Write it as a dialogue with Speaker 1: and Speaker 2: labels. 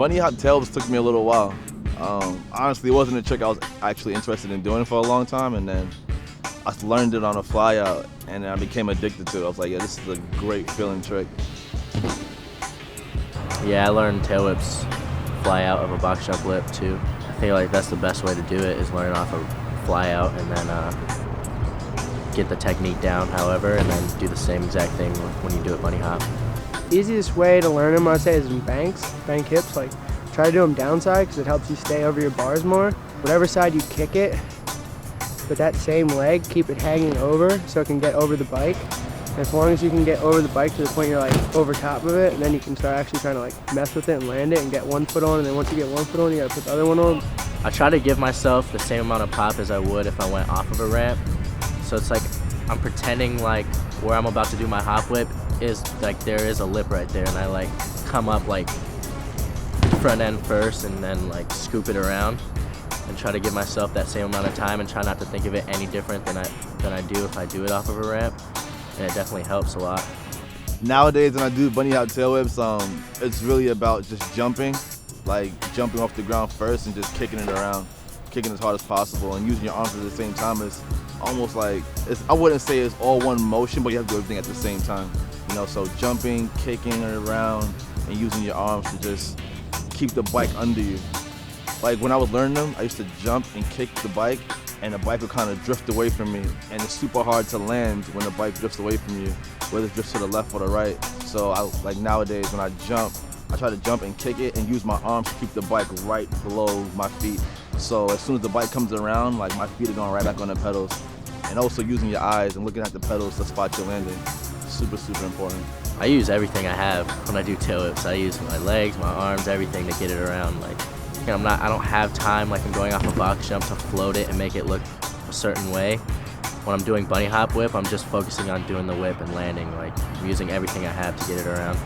Speaker 1: Bunny hop tailwhips took me a little while. Honestly, it wasn't a trick I was actually interested in doing for a long time, and then I learned it on a fly out, and I became addicted to it. I was like, yeah, this is a great feeling trick.
Speaker 2: Yeah, I learned tailwhips fly out of a box jump lip too. I feel like that's the best way to do it, is learn off a fly out and then get the technique down, however, and then do the same exact thing when you do it bunny hop.
Speaker 3: Easiest way to learn them, I'd say, is in bank hips. Like, try to do them downside because it helps you stay over your bars more. Whatever side you kick it, with that same leg, keep it hanging over so it can get over the bike. And as long as you can get over the bike to the point you're like over top of it, and then you can start actually trying to like mess with it and land it and get one foot on, and then once you get one foot on, you gotta put the other one on.
Speaker 2: I try to give myself the same amount of pop as I would if I went off of a ramp. So it's like I'm pretending like where I'm about to do my hop whip is like there is a lip right there, and I like come up like front end first and then like scoop it around and try to give myself that same amount of time and try not to think of it any different than I do if I do it off of a ramp. And it definitely helps a lot.
Speaker 1: Nowadays, when I do bunny hop tailwhips, it's really about just jumping, like jumping off the ground first and just kicking it around, kicking as hard as possible, and using your arms at the same time. Is almost like, I wouldn't say it's all one motion, but you have to do everything at the same time. You know, so jumping, kicking it around, and using your arms to just keep the bike under you. Like when I was learning them, I used to jump and kick the bike, and the bike would kind of drift away from me. And it's super hard to land when the bike drifts away from you, whether it drifts to the left or the right. So like nowadays when I jump, I try to jump and kick it and use my arms to keep the bike right below my feet. So as soon as the bike comes around, like my feet are going right back on the pedals. And also using your eyes and looking at the pedals to spot your landing. Super, super important.
Speaker 2: I use everything I have when I do tailwhips. I use my legs, my arms, everything to get it around. Like, you know, I don't have time like I'm going off a box jump to float it and make it look a certain way. When I'm doing bunny hop whip, I'm just focusing on doing the whip and landing. Like, I'm using everything I have to get it around.